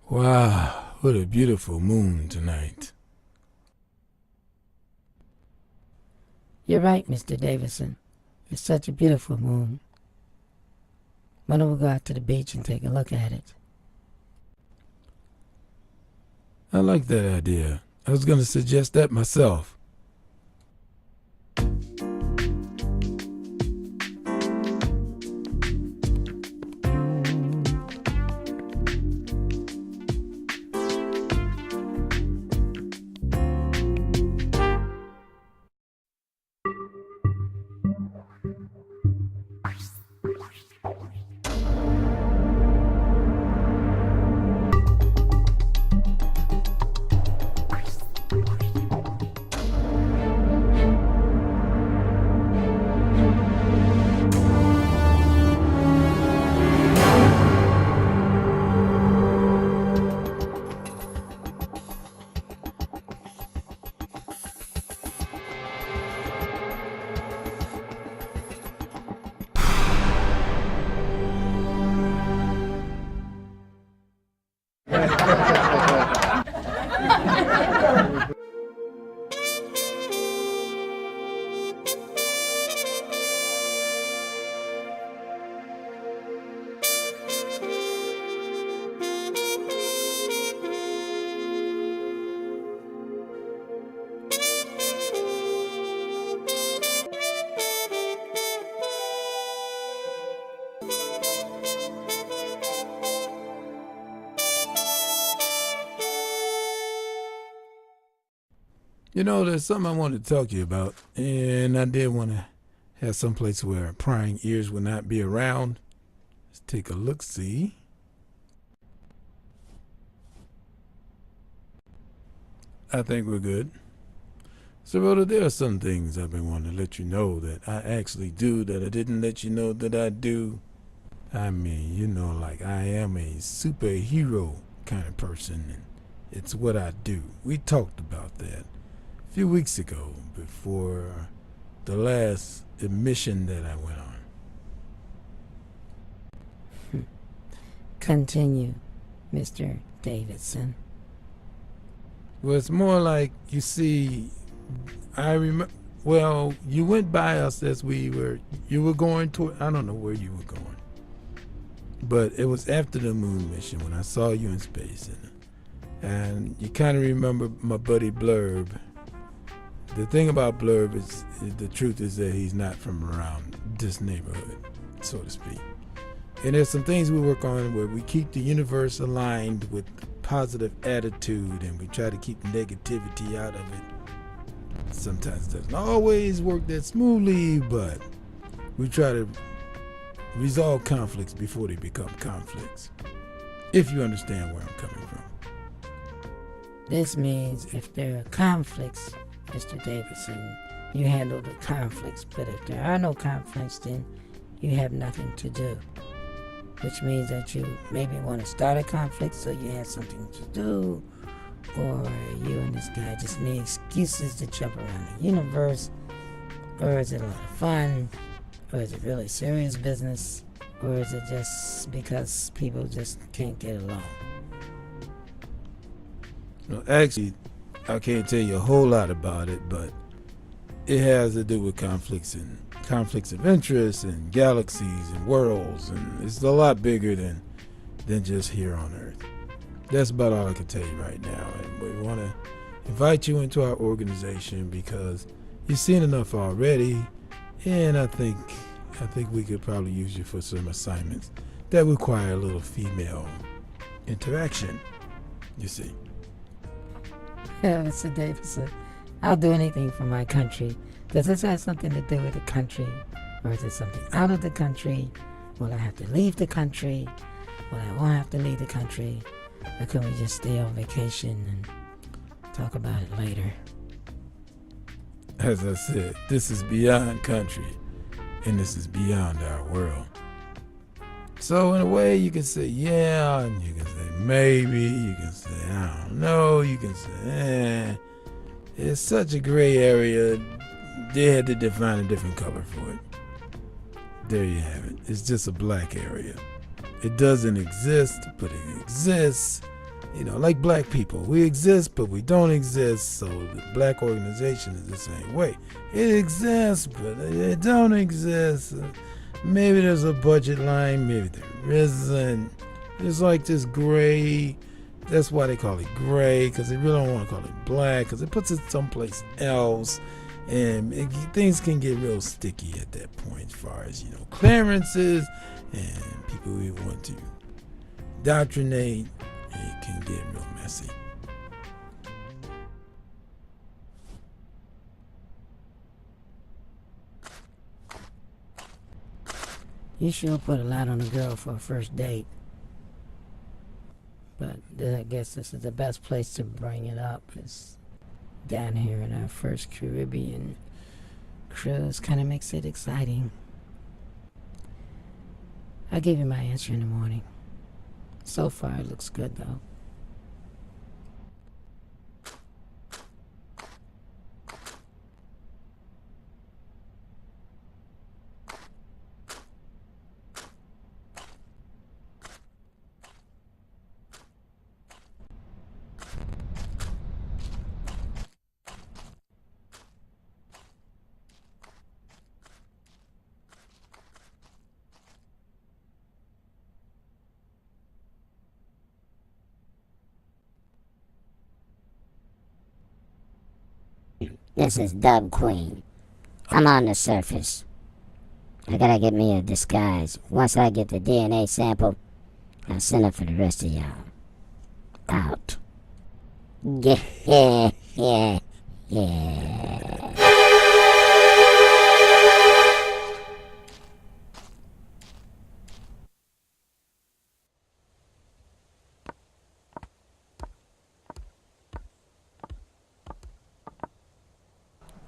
Wow, what a beautiful moon tonight. You're right, Mr. Davidson. It's such a beautiful moon. Why don't we go out to the beach and take a look at it? I like that idea. I was going to suggest that myself. You know, there's something I wanted to talk to you about, and I did want to have some place where prying ears would not be around. Let's take a look-see. I think we're good. Siroda, there are some things I've been wanting to let you know that I actually do that I didn't let you know that I do. I mean, you know, like I am a superhero kind of person, and it's what I do. We talked about that a few weeks ago before the last admission that I went on. Continue, Mr. Davidson. Well, it's more like, you see, I remember, well, you went by us as you were going toward, I don't know where you were going, but it was after the moon mission when I saw you in space, and you kind of remember my buddy Blurb. The thing about Blurb is the truth is that he's not from around this neighborhood, so to speak. And there's some things we work on where we keep the universe aligned with positive attitude, and we try to keep negativity out of it. Sometimes it doesn't always work that smoothly, but we try to resolve conflicts before they become conflicts, if you understand where I'm coming from. This means if there are conflicts, Mr. Davidson, you handle the conflicts, but if there are no conflicts, then you have nothing to do. Which means that you maybe want to start a conflict so you have something to do, or you and this guy just need excuses to jump around the universe, or is it a lot of fun, or is it really serious business, or is it just because people just can't get along? No, actually, I can't tell you a whole lot about it, but it has to do with conflicts of interest and galaxies and worlds, and it's a lot bigger than just here on Earth. That's about all I can tell you right now, and we want to invite you into our organization because you've seen enough already, and I think we could probably use you for some assignments that require a little female interaction, you see. Yeah, Mr. Davidson, I'll do anything for my country. Does this have something to do with the country? Or is it something out of the country? Will I have to leave the country? Will I won't have to leave the country? Or can we just stay on vacation and talk about it later? As I said, this is beyond country, and this is beyond our world. So in a way, you can say yeah, and you can say maybe, you can say I don't know, you can say It's such a gray area, they had to define a different color for it. There you have it. It's just a black area. It doesn't exist, but it exists, like black people. We exist, but we don't exist. So the black organization is the same way. It exists, but it don't exist. Maybe there's a budget line, maybe there isn't. It's like this gray. That's why they call it gray, because they really don't want to call it black, because it puts it someplace else. And things can get real sticky at that point as far as, clearances and people who want to indoctrinate. It can get real messy. You sure put a lot on a girl for a first date. But I guess this is the best place to bring it up. It's down here in our first Caribbean cruise. Kind of makes it exciting. I'll give you my answer in the morning. So far, it looks good, though. This is Dub Queen. I'm on the surface. I gotta get me a disguise. Once I get the DNA sample, I'll send it for the rest of y'all. Out. Yeah.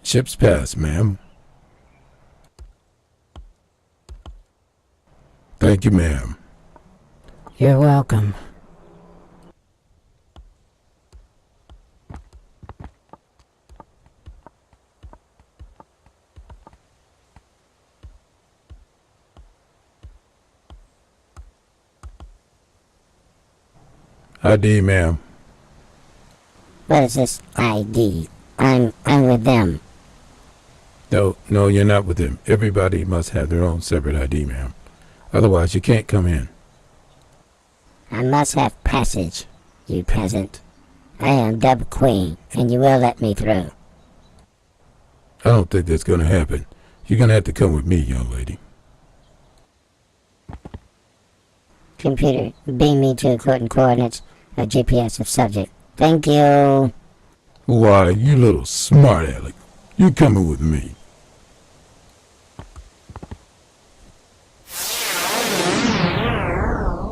Ship's passed, ma'am. Thank you, ma'am. You're welcome. ID, ma'am. What is this ID? I'm with them. No, you're not with them. Everybody must have their own separate ID, ma'am. Otherwise, you can't come in. I must have passage, you peasant. I am Dub Queen, and you will let me through. I don't think that's going to happen. You're going to have to come with me, young lady. Computer, beam me to important coordinates, a GPS of subject. Thank you. Why, you little smart aleck. You coming with me.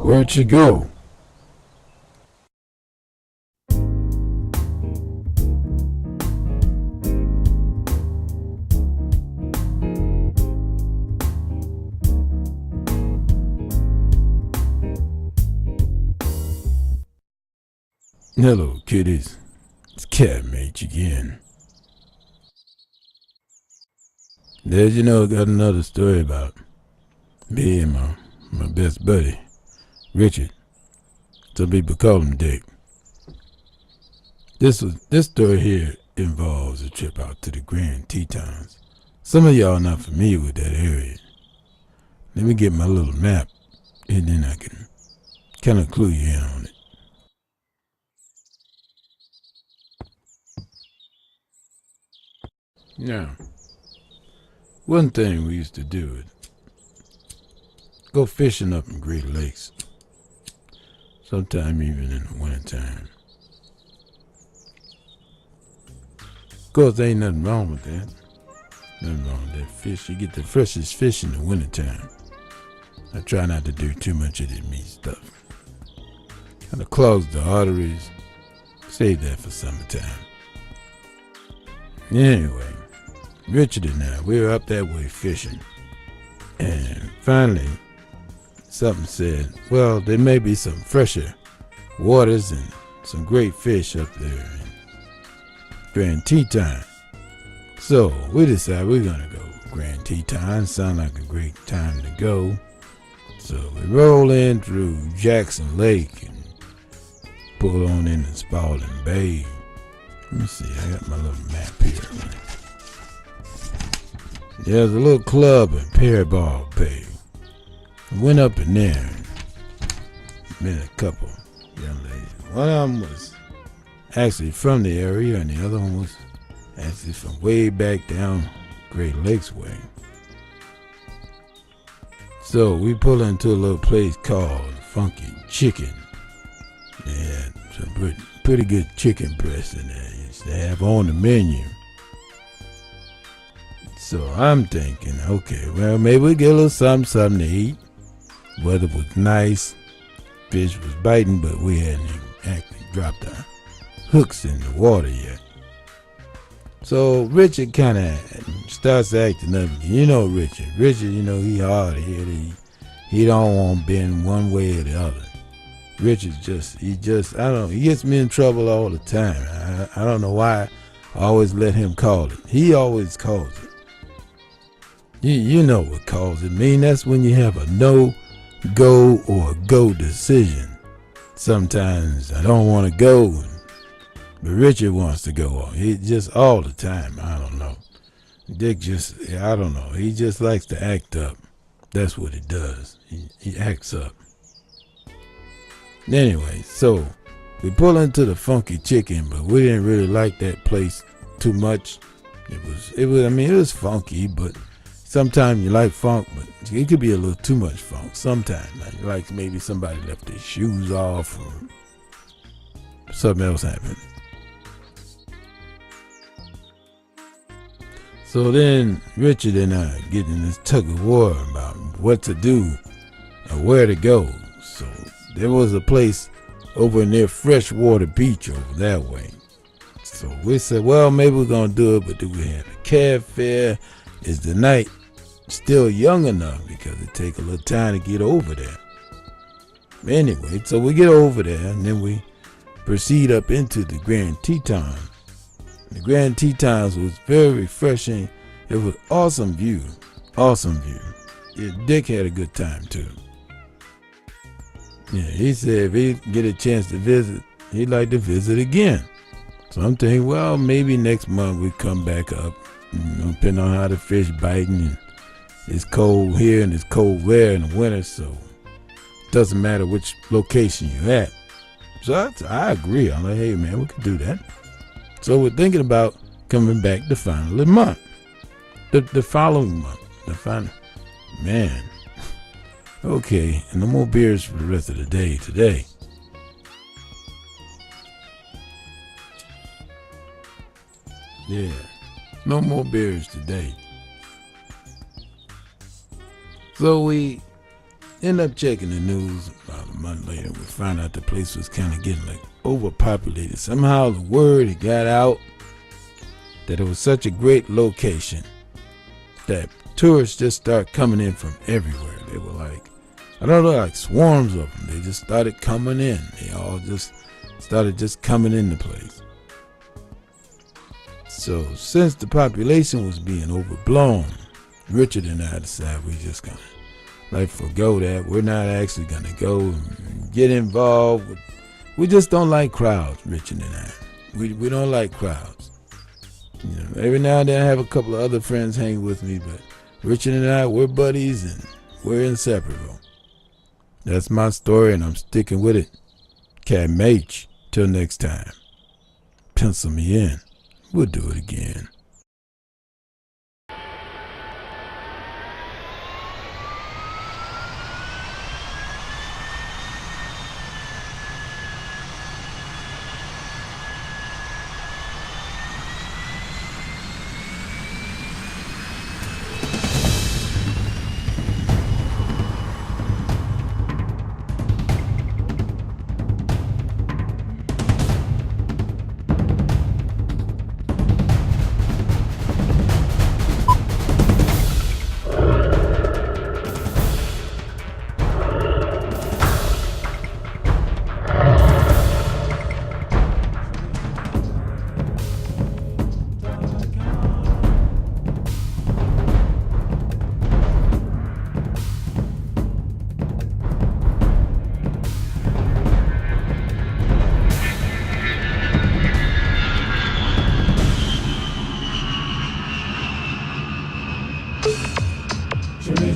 Where'd you go? Hello, kiddies. It's Cappin H again. Did you know I got another story about me and my best buddy, Richard. Some people call him Dick. This story here involves a trip out to the Grand Tetons. Some of y'all not familiar with that area. Let me get my little map, and then I can kind of clue you in on it. Now, one thing we used to do is go fishing up in Great Lakes, sometime even in the wintertime. Of course, there ain't nothing wrong with that. Nothing wrong with that fish. You get the freshest fish in the wintertime. I try not to do too much of that meat stuff. Kind of clogs the arteries. Save that for summertime. Anyway, Richard and I, we were up that way fishing. And finally, something said, well, there may be some fresher waters and some great fish up there in Grand Teton. So we decided we're gonna go Grand Teton. Sound like a great time to go. So we roll in through Jackson Lake and pulled on into Spalding Bay. Let me see, I got my little map here. There's a little club in Parabog Bay. I went up in there. Met a couple young ladies. One of them was actually from the area, and the other one was actually from way back down Great Lakes way. So we pull into a little place called Funky Chicken. They had some pretty good chicken breasts in there. They have on the menu. So I'm thinking, okay, well, maybe we get a little something to eat. Weather was nice. Fish was biting, but we hadn't even actually dropped our hooks in the water yet. So Richard kind of starts acting up. You know Richard. Richard, he hard-headed. He don't want to bend one way or the other. Richard he gets me in trouble all the time. I don't know why I always let him call it. He always calls it. You know what calls it mean. That's when you have a no-go or a go decision. Sometimes I don't want to go, but Richard wants to go. He just all the time. I don't know. Dick I don't know. He just likes to act up. That's what he does. He acts up. Anyway, so we pull into the Funky Chicken, but we didn't really like that place too much. It was funky, but sometimes you like funk, but it could be a little too much funk. Sometimes, like maybe somebody left their shoes off or something else happened. So then Richard and I get in this tug of war about what to do or where to go. So there was a place over near Freshwater Beach over that way. So we said, well, maybe we're going to do it, but do we have a cab fare? Is the night still young enough? Because it take a little time to get over there. Anyway, so we get over there, and then we proceed up into the Grand Tetons. The Grand Tetons was very refreshing. It was awesome view. Awesome view. Yeah, Dick had a good time, too. Yeah, he said if he get a chance to visit, he'd like to visit again. So I'm thinking, well, maybe next month we come back up, depending on how the fish biting. And it's cold here and it's cold there in the winter, so it doesn't matter which location you're at. So I agree. I'm like, hey, man, we could do that. So we're thinking about coming back the following month. The following month. Man. Okay, and no more beers for the rest of the day today. Yeah, no more beers today. So we end up checking the news about a month later. We found out the place was kind of getting like overpopulated. Somehow the word had got out that it was such a great location that tourists just start coming in from everywhere. They were like, I don't know, like swarms of them. They just started coming in. They all just started coming in the place. So since the population was being overblown, Richard and I decided we just gonna forgo that. We're not actually gonna go and get involved. We just don't like crowds, Richard and I. We don't like crowds. Every now and then I have a couple of other friends hang with me, but Richard and I, we're buddies and we're inseparable. That's my story, and I'm sticking with it. Cappin H. Till next time. Pencil me in. We'll do it again.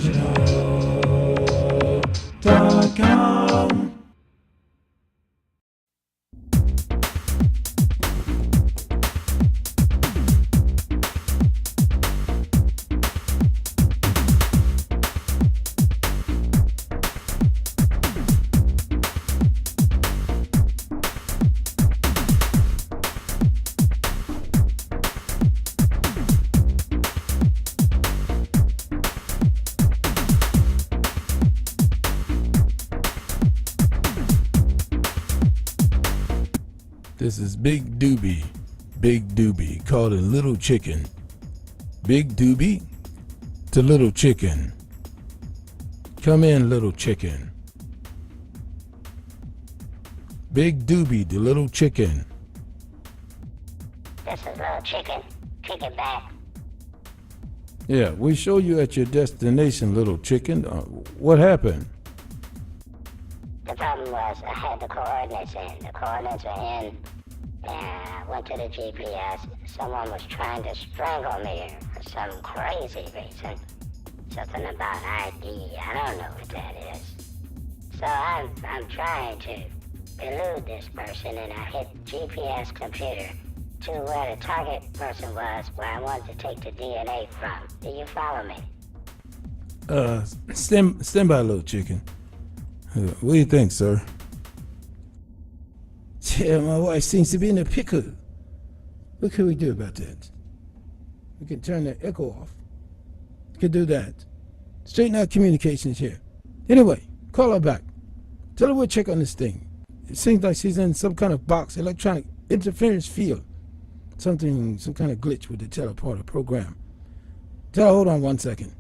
International.com. This is Big Dube, called a little chicken. Big Dube to little chicken. Come in, little chicken. Big Dube, the little chicken. This is little chicken. Kick it back. Yeah, we show you at your destination, little chicken. What happened? The problem was I had the coordinates in. The coordinates were in, and I went to the GPS. Someone was trying to strangle me for some crazy reason. Something about ID. I don't know what that is. So I'm trying to elude this person, and I hit GPS computer to where the target person was, where I wanted to take the DNA from. Do you follow me? Stand by, little chicken. What do you think, sir? Yeah, my wife seems to be in a pickle. What can we do about that? We can turn the echo off. We can do that. Straighten out communications here. Anyway, call her back. Tell her we'll check on this thing. It seems like she's in some kind of box, electronic interference field. Some kind of glitch with the teleporter program. Tell her, hold on 1 second.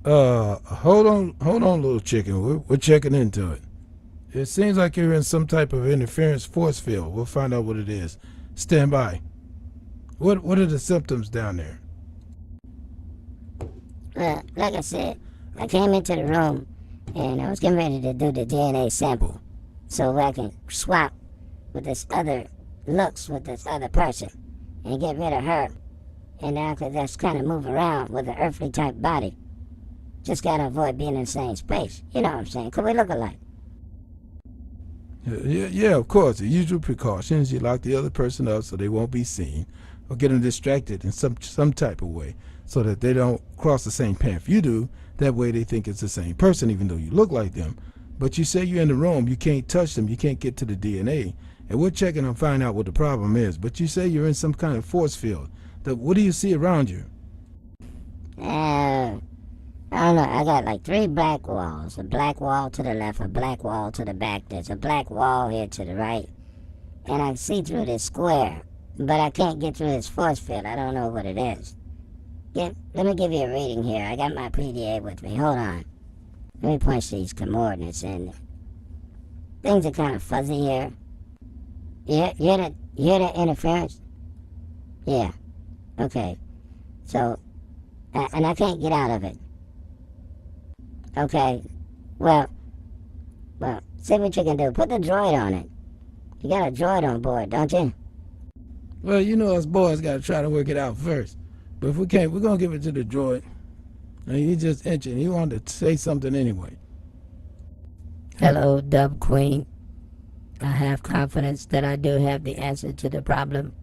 Hold on, little chicken. We're checking into it. It seems like you're in some type of interference force field. We'll find out what it is. Stand by. What are the symptoms down there? Well, like I said, I came into the room and I was getting ready to do the DNA sample so I can swap with this other looks with this other person and get rid of her. And now I could just kind of move around with an earthly type body. Just gotta avoid being in the same space. You know what I'm saying? Could we look alike? Yeah, of course. The usual precautions. You lock the other person up so they won't be seen or get them distracted in some type of way so that they don't cross the same path you do. That way they think it's the same person even though you look like them. But you say you're in the room, you can't touch them, you can't get to the DNA. And we're checking and find out what the problem is. But you say you're in some kind of force field. What do you see around you? I don't know, I got like 3 black walls. A black wall to the left, a black wall to the back. There's a black wall here to the right. And I can see through this square, but I can't get through this force field. I don't know what it is. Let me give you a reading here. I got my PDA with me. Hold on. Let me punch these coordinates in. Things are kind of fuzzy here. You hear that interference? Yeah. Okay. So, and I can't get out of it. Okay, well, see what you can do. Put the droid on it. You got a droid on board, don't you? Well, you know us boys got to try to work it out first. But if we can't, we're going to give it to the droid. And he's just itching. He wanted to say something anyway. Hello, Dub Queen. I have confidence that I do have the answer to the problem.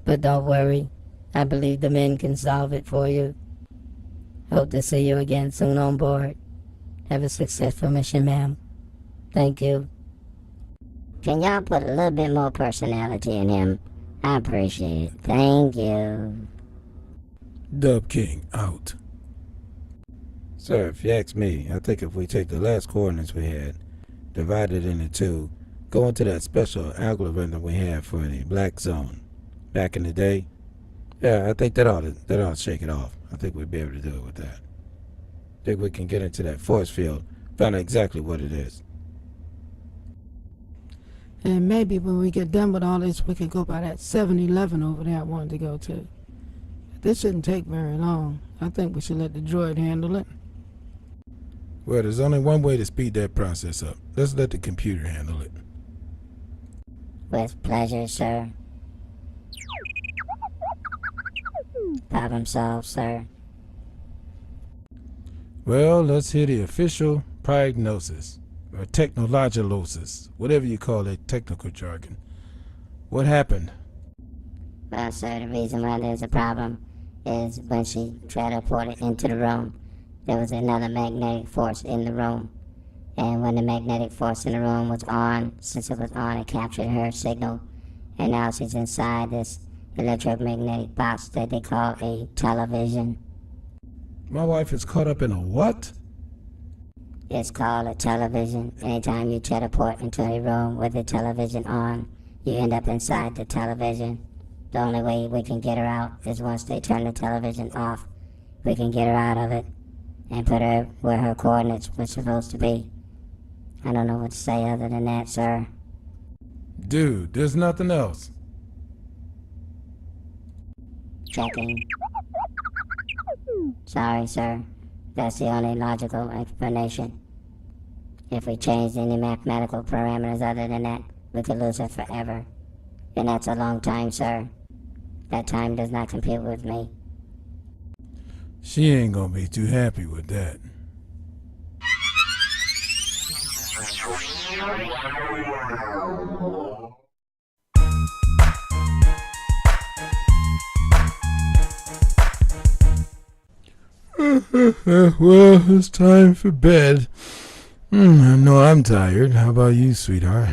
But don't worry. I believe the men can solve it for you. Hope to see you again soon on board. Have a successful mission, ma'am. Thank you. Can y'all put a little bit more personality in him? I appreciate it. Thank you. Dub King out. Sir, if you ask me, I think if we take the last coordinates we had, divide it into 2, go into that special algorithm we had for the black zone back in the day, yeah, I think that ought to shake it off. I think we'd be able to do it with that. I think we can get into that force field, find out exactly what it is. And maybe when we get done with all this, we can go by that 7-Eleven over there I wanted to go to. This shouldn't take very long. I think we should let the droid handle it. Well, there's only one way to speed that process up. Let's let the computer handle it. With pleasure, sir. Problem solved, sir. Well, let's hear the official prognosis, or technologilosis, whatever you call that technical jargon. What happened? Well, sir, the reason why there's a problem is when she transported into the room, there was another magnetic force in the room. And when the magnetic force in the room was on, since it was on, it captured her signal. And now she's inside this electromagnetic box that they call a television. My wife is caught up in a what? It's called a television. Anytime you teleport into a room with the television on, you end up inside the television. The only way we can get her out is once they turn the television off. We can get her out of it and put her where her coordinates were supposed to be. I don't know what to say other than that, sir. Dude, there's nothing else. Checking. Sorry, sir. That's the only logical explanation. If we changed any mathematical parameters other than that, we could lose her forever. And that's a long time, sir. That time does not compute with me. She ain't gonna be too happy with that. Well, it's time for bed. I know I'm tired. How about you, sweetheart?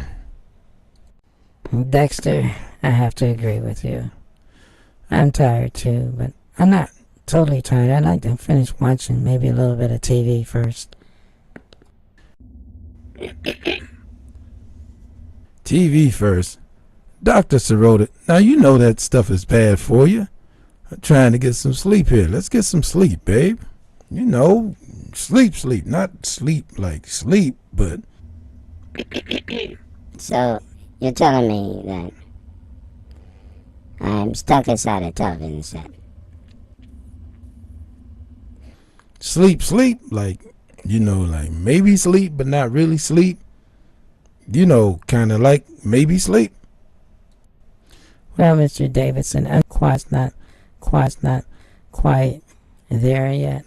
Dexter, I have to agree with you. I'm tired too, but I'm not totally tired. I'd like to finish watching maybe a little bit of TV first. TV first. Dr. Siroda, now you know that stuff is bad for you. I'm trying to get some sleep here. Let's get some sleep, babe. You know, sleep. Not sleep like sleep, but... So, you're telling me that I'm stuck inside a television set. Sleep, like, you know, like maybe sleep, but not really sleep. You know, kind of like maybe sleep. Well, Mr. Davidson, I'm not quite there yet.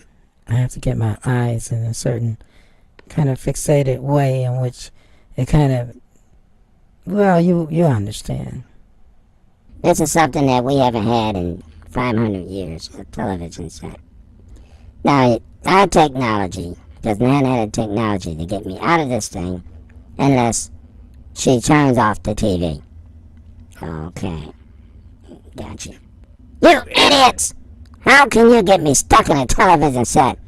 I have to get my eyes in a certain kind of fixated way in which it kind of, well, you understand. This is something that we haven't had in 500 years, a television set. Now, our technology does not have the technology to get me out of this thing unless she turns off the TV. Okay. Gotcha. You idiots! How can you get me stuck in a television set?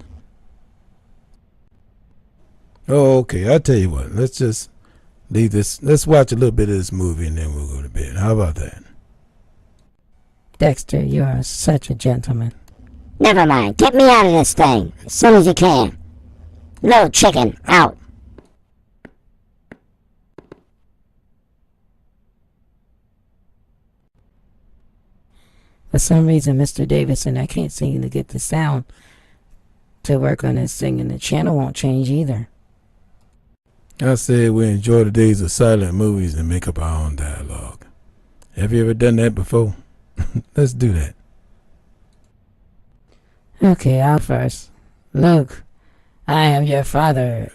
Oh, okay. I'll tell you what. Let's just leave this. Let's watch a little bit of this movie and then we'll go to bed. How about that? Dexter, you are such a gentleman. Never mind. Get me out of this thing as soon as you can. Little chicken, out. For some reason, Mr. Davidson, I can't seem to get the sound to work on this thing, and the channel won't change either. I said we enjoy the days of silent movies and make up our own dialogue. Have you ever done that before? Let's do that. Okay, I'll first. Luke, I am your father.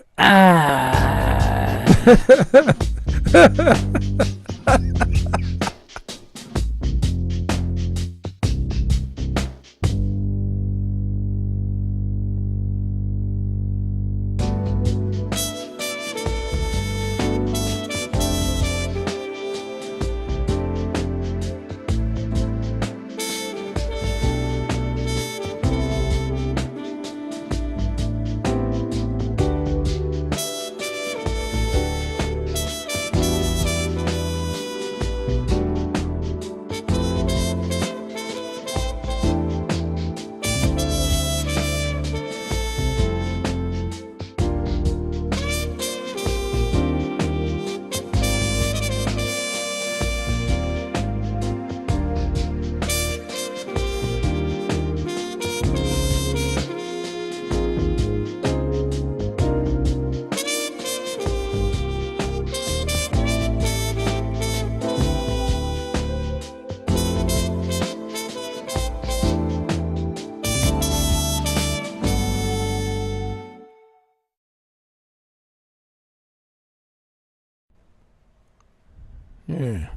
Yeah.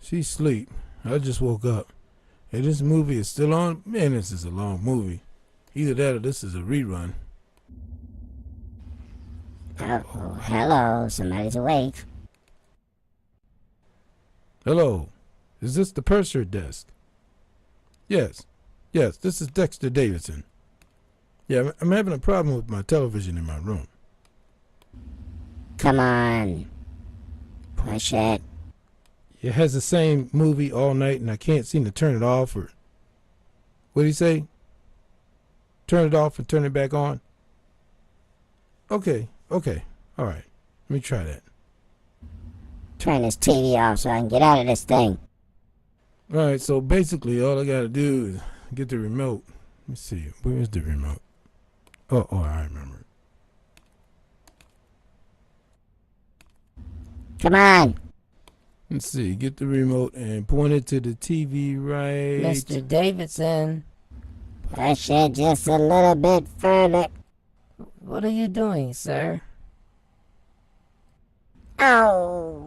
She's asleep. I just woke up. Hey, this movie is still on? Man, this is a long movie. Either that or this is a rerun. Oh, hello. Somebody's awake. Hello. Is this the purser desk? Yes. Yes, this is Dexter Davidson. Yeah, I'm having a problem with my television in my room. Come on. Push it. It has the same movie all night and I can't seem to turn it off or... What do you say? Turn it off and turn it back on? Okay. All right. Let me try that. Turn this TV off so I can get out of this thing. All right, so basically all I got to do is get the remote. Let me see. Where's the remote? Oh, I remember it. Come on. Let's see. Get the remote and point it to the TV right. Mr. Davidson, Push it just a little bit further. what are you doing, sir? Oh.